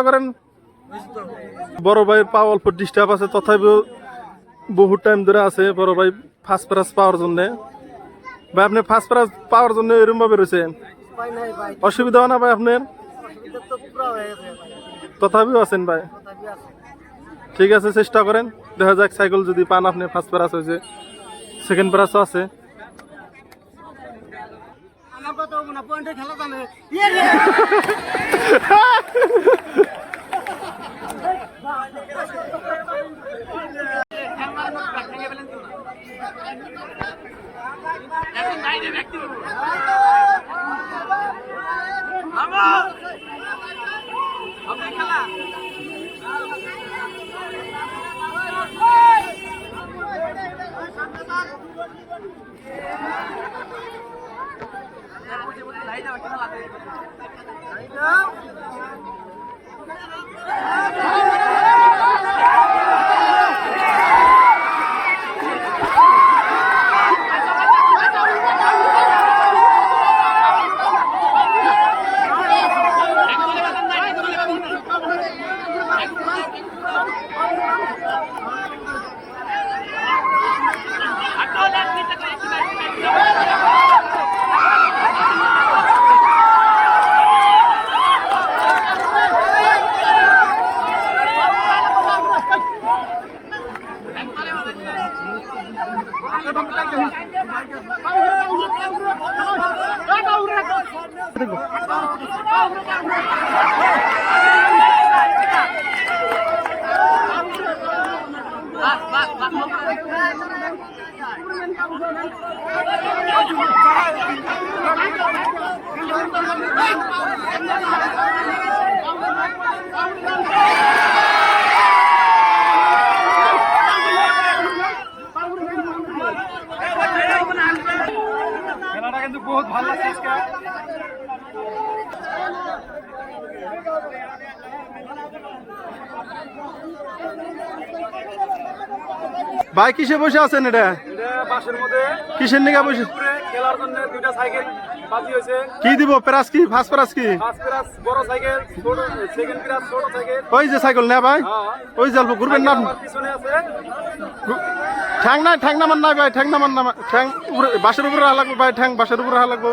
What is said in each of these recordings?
করেন বড় ভাইয়ের পা অল্প ডিস্টার্ব আছে, তথাপিও বহুত টাইম ধরে আছে বড় ভাই ফার্স্ট প্রাইজ পাওয়ার জন্য। ভাই আপনি ফার্স্ট প্রাইজ পাওয়ার জন্য এরকম ভাবে রয়েছে, অসুবিধা হয় না ভাই আপনার? তথাপিও আছেন ভাই, ঠিক আছে চেষ্টা করেন, দেখা যাক সাইকেল যদি পান আপনি। ফার্স্ট প্রাইজ হয়েছে, সেকেন্ড প্রাইজও আছে। খেলাটা কিন্তু বহুত ভালো লাগছে আজকে। ভাই কিসে বসে আছেন? এটা বাসের মধ্যে কিসের নিকা বসে? খেলার জন্য দুইটা সাইকেল বাজি হয়েছে। কি দিব প্রাইজ? কি ফার্স্ট প্রাইজ? কি ফার্স্ট প্রাইজ বড় সাইকেল, ছোট সেকেন্ড প্রাইজ ছোট সাইকেল। ওই যে সাইকেল না ভাই, ওই যে ঘুরবেন না, পিছনে আছে ঠ্যাং নাই, ঠ্যাং নামান নাই ভাই, ঠ্যাং নামান না, ঠ্যাং বাসের উপরে হা লাগবে ভাই, ঠ্যাং বাসের উপরে হা লাগবে।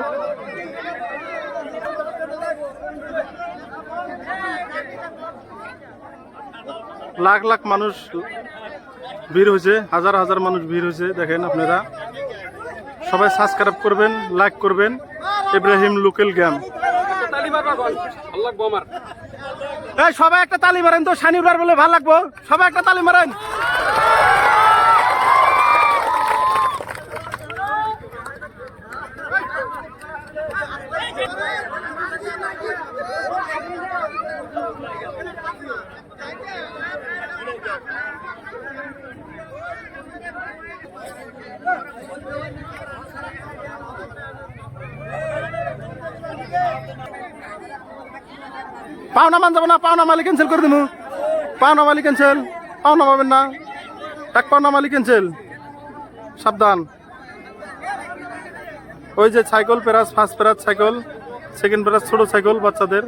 লাখ লাখ মানুষ ভিড় হয়েছে, হাজার হাজার মানুষ ভিড় হয়েছে। দেখেন আপনারা সবাই সাবস্ক্রাইব করবেন, লাইক করবেন। Ibrahim local game. এই সবাই একটা তালি মারেন তো, শনিবার বলে ভালো লাগবো, সবাই একটা তালি মারেন। পাওনা মান যাবো না, পাওনা মালিক ক্যান্সেল করে দেবো, পাওনা মালিক ক্যান্সেল, পাওনা পাবেন না, এক পাওনা মালিক ক্যান্সেল, সাবধান। ওই যে cycle prize, first prize cycle, second prize ছোট সাইকেল বাচ্চাদের।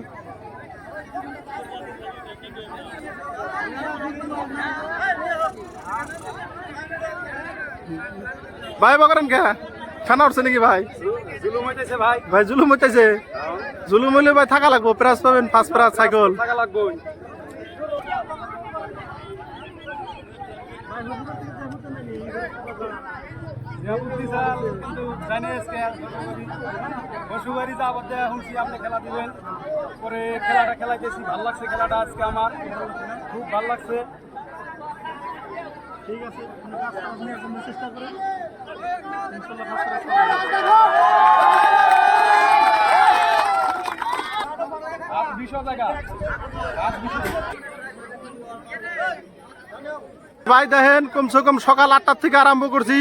ভাই বকরেন কে খানা উঠছে নাকি ভাই? জুলুম হইতেছে ভাই, ভাই জুলুম হইতেছে। জুলুম হইলে ভাই থাকা লাগবো, প্রাইজ পাবেন ফার্স্ট প্রাইজ সাইকেল, থাকা লাগবো। কিন্তু জানি বসুবাড়ি যা আবার দেওয়া শুনছি আপনি খেলা দিবেন পরে খেলাটা খেলাইতেছি ভালো লাগছে খেলাটা আজকে আমার খুব ভালো লাগছে ঠিক আছে চেষ্টা করেন ভাই দেখেন কমসে কম সকাল 8টার থেকে আরম্ভ করছি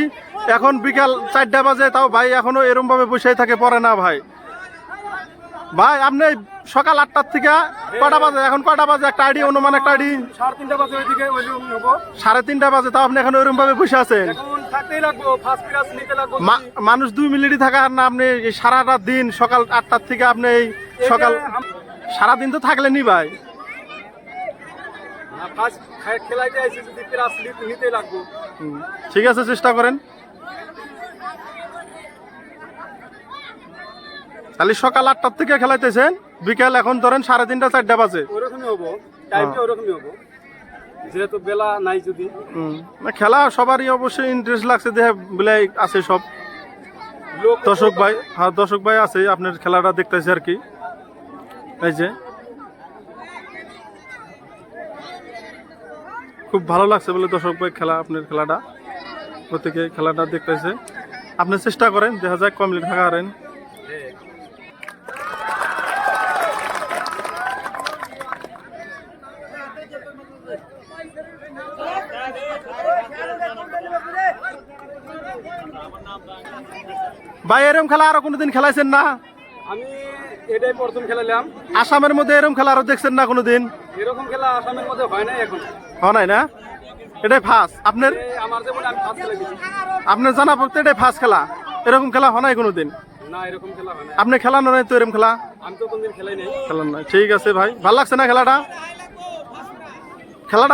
এখন বিকাল 4টা বাজে তাও ভাই এখনো এরম ভাবে বসে থাকে পড়ে না ভাই ভাই আপনি সকাল 8টার থেকে কটা বাজে এখন কটা বাজে একটা আইডি অনুমান একটা আইডি 3:30 বাজে ওইদিকে 3:30 বাজে তাও আপনি এখন ওইরকম ভাবে বসে আছেন মানুষ 2 মিনিটই থাকা না আপনি সারাটা দিন সকাল 8টার থেকে আপনি এই সকাল সারাদিন তো থাকলেনি ভাই ঠিক আছে চেষ্টা করেন তাহলে সকাল 8টার থেকে খেলাইতেছেন বিকাল এখন ধরেন 3:30 4টা বাজে যেহেতু বেলা নাই যদি খেলা সবারই অবশ্যই ইন্টারেস্ট লাগছে দেখে বলে আছে সব দর্শক ভাই হ্যাঁ দর্শক ভাই আছে আপনার খেলাটা দেখতেছে আর কি এই যে খুব ভালো লাগছে বলে দর্শক ভাই খেলা আপনার খেলাটা প্রত্যেকে খেলাটা দেখতেছে আপনি চেষ্টা করেন দেখা যায় কমপ্লিট থাকা করেন ভাই এরকম খেলা আরো কোনোদিন খেলাইছেন না আমি এটাই প্রথম খেলালাম আসামের মধ্যে এরকম খেলা আরো দেখছেন না কোনোদিন এরকম খেলা আসামের মধ্যে হয় নাই এখন হয় নাই না এটাই ফার্স্ট আপনার আমার যেমন আমি ফার্স্ট খেলা দিছি আপনার জানা পড়তে এটাই ফার্স্ট খেলা এরকম খেলা হয় নাই কোনোদিন না এরকম খেলা হয় না আপনি খেলানো নাই তো এরকম খেলা আমি তো কোনদিন খেলাই নাই খেলান নাই ঠিক আছে ভাই ভালো লাগছে না খেলাটা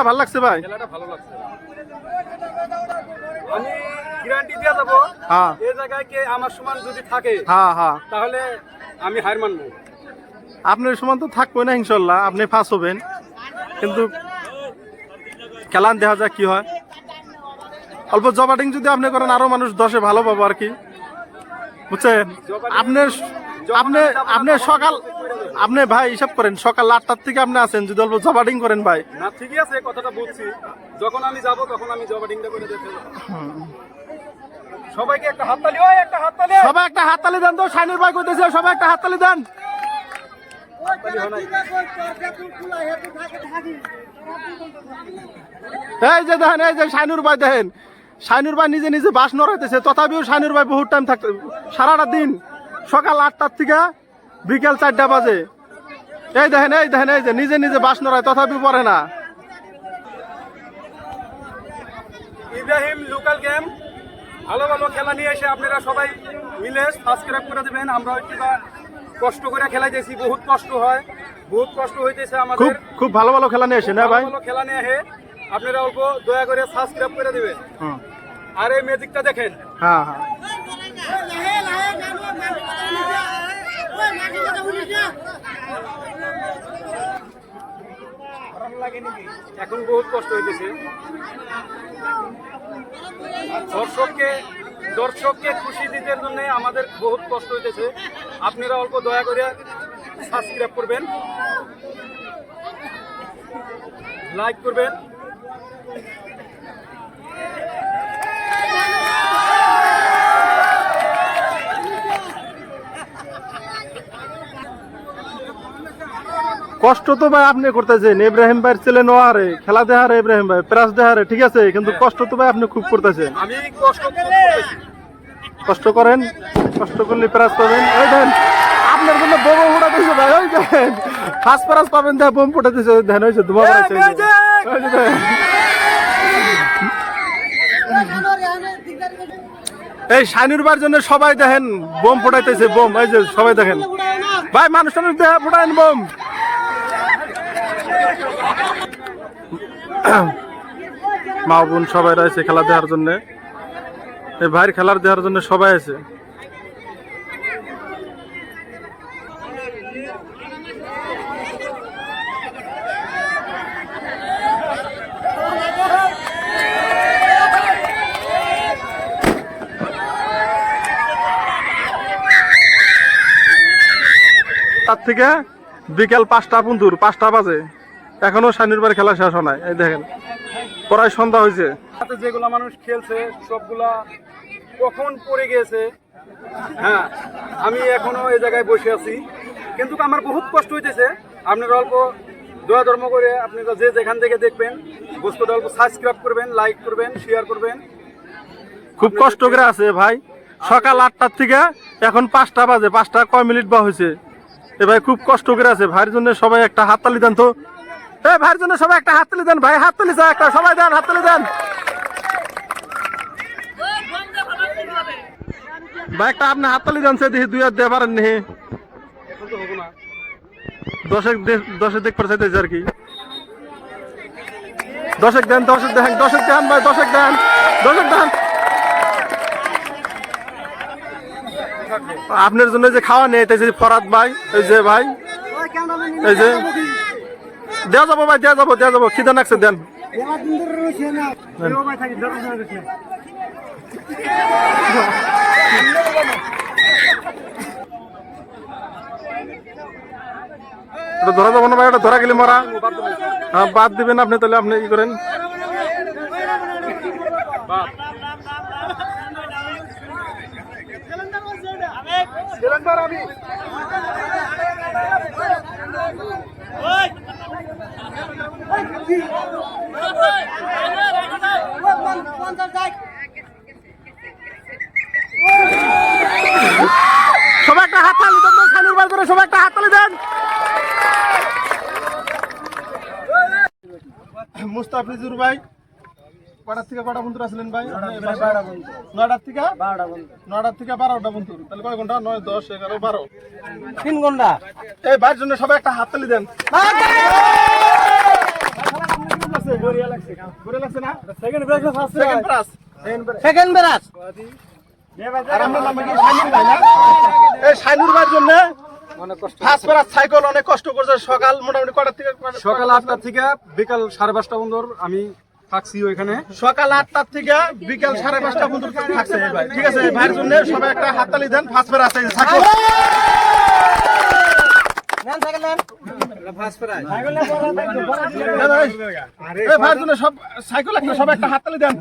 ভালো লাগছে ভাই খেলাটা ভালো লাগছে আমি গ্যারান্টি দিয়া যাব হ্যাঁ এই জায়গায় কে আমার সমান যদি থাকে হ্যাঁ হ্যাঁ তাহলে আমি হার মানবো আপনার সমান তো থাকবো না ইনশাআল্লাহ আপনি ফার্স্ট হবেন কিন্তু খেলান দেখা যাক কি হয় অল্প জবাটিং যদি আপনি করেন আরো মানুষ 10-এ ভালো পাবো আর কি বুঝছেন আপনি সকাল আপনি ভাই হিসাব করেন সকাল 8টার থেকে আপনি আছেন যদি অল্প জবাটিং করেন ভাই না ঠিকই আছে কথাটা বুঝছি যখন আমি যাব তখন আমি জবাটিংটা করে দিতে সবাইকে একটা হাততালি ওই একটা হাততালি সবাই একটা হাততালি দেন তো শাইনুর ভাই কইতেছে সবাই একটা হাততালি দেন এই যে দেখেন এই যে শাইনুর ভাই দেখেন শাইনুর ভাই নিজে নিজে বাস নড়াইতেছে তথাপিও শাইনুর ভাই বহুত টাইম থাকতে সারাটা দিন সকাল 8টার থেকে বিকেল 4টা বাজে এই দেখেন এই যে নিজে নিজে বাস নড়ায় তথাপিও পড়ে না ইব্রাহিম লোকাল গেম ভালো ভালো খেলা নিয়ে এসে আপনারা সবাই মিলে সাবস্ক্রাইব করে দেবেন আমরা কষ্ট করে খেলা যাইছি বহুত কষ্ট হয় বহুত কষ্ট হইতেছে আমাদের খুব ভালো ভালো খেলা নিয়ে এসে না ভাই ভালো খেলা নিয়ে এসে আপনারা অল্প দয়া করে সাবস্ক্রাইব করে দিবেন আর এই ম্যাজিকটা দেখেন হ্যাঁ হ্যাঁ এখন বহুত কষ্ট হইতেছে দর্শককে খুশি দিতে জন্য আমাদের বহুত কষ্ট হইতেছে আপনারা অল্প দয়া করে সাবস্ক্রাইব করবেন লাইক করবেন কষ্ট তো ভাই আপনি করতেছেন ইব্রাহিম ভাইয়ের ছেলে নোয়ারে খেলা দেহারে ইব্রাহিম ভাই প্রাস দেহারে ঠিক আছে কিন্তু কষ্ট তো ভাই আপনি খুব করতেছেন আমি কষ্ট করেন কষ্ট করলে প্রাস পাবেন ওই দেন আপনার জন্য বোম ফুটাতেছে ভাই ওই দেন ফার্স্ট প্রাস পাবেন দেখ বোম ফুটাতেছে দেন হইছে ধোঁয়া বেরাইছে এই শাইনুর ভাইয়ের জন্য সবাই দেখেন বোম ফুটাইতেছে বোম এই যে সবাই দেখেন ভাই মানুষ ফুটাইন বোম মা বোন সবাই রয়েছে খেলা দেওয়ার জন্য এই ভাইয়ের খেলার দেওয়ার জন্য সবাই আছে 8টার থেকে বিকেল 5টা পর্যন্ত, 5টা বাজে, এখনো শনিবার খেলা শেষ হয় নাই। এই দেখেন প্রায় সন্ধ্যা হয়েছে। যেগুলা মানুষ খেলছে সবগুলা কখন পড়ে গিয়েছে। হ্যাঁ, আমি এখনো এই জায়গায় বসে আছি, কিন্তু আমার বহুত কষ্ট হইতেছে। আপনারা অল্প দয়া ধর্ম করে আপনারা যে যেখান থেকে দেখবেন বস্তুটা অল্প সাবস্ক্রাইব করবেন, লাইক করবেন, শেয়ার করবেন। খুব কষ্ট করে আছে ভাই, সকাল 8টার থেকে এখন 5টা বাজে, 5টা কয় মিনিট বা হয়েছে। এ ভাই খুব কষ্ট করে আছে। ভাইয়ের জন্য সবাই একটা হাততালি দেন তো। ভাইয়ের জন্য সবাই একটা হাততালি দেন। ভাই হাততালি চাই একটা, সবাই দেন, হাততালি দেন ভাই একটা। আপনি হাততালি দেন সে দেখি 2 হাত দিয়ে পারেন নি। দশেক দেখ পারছে আর কি। দশেক দেন, দশেক দেন, দশেক দেন ভাই, দশেক দেন, দশেক দেন। আপনার জন্য যে খাওয়া নেই তাই ফরাদ ভাই, এই যে ভাই, এই যে দেওয়া যাবো ভাই, দেওয়া যাবো, দেওয়া যাবো। খিদা লাগছে দেন। ধরা যাবো না ভাই, ওটা ধরা গেলে মরা। বাদ দিবেন আপনি, তাহলে আপনি কি করেন। সবাই একটা হাততালি দেন, শনিবার করে সবাই একটা হাততালি দেন। মুস্তাফিজুর ভাই কটার থেকে কটা বন্ধু আসলেন ভাই? 9টার থেকে 12টা বন্ধু। তাহলে কয় ঘন্টা? 9, 10, 11, 12, 3 ঘন্টা। এই ভাইয়ের জন্য সবাই একটা হাততালি দেন। শাইনুর ভাইয়ের জন্য সাইকেল অনেক কষ্ট করছে। সকাল মোটামুটি কটার থেকে? সকাল 8টার থেকে বিকাল 5:30 পর্যন্ত আমি থাকছি ওইখানে। সকাল 8টার থেকে বিকাল 5:30 পর্যন্ত থাকছে ভাই। ঠিক আছে, ভাইয়ের জন্য সবাই একটা হাততালি দেন। ফার্স্ট প্রাইজ আছে সাইকেল। ভাইয়ের জন্য সব সাইকেল একটা, সবাই একটা হাততালি দেন।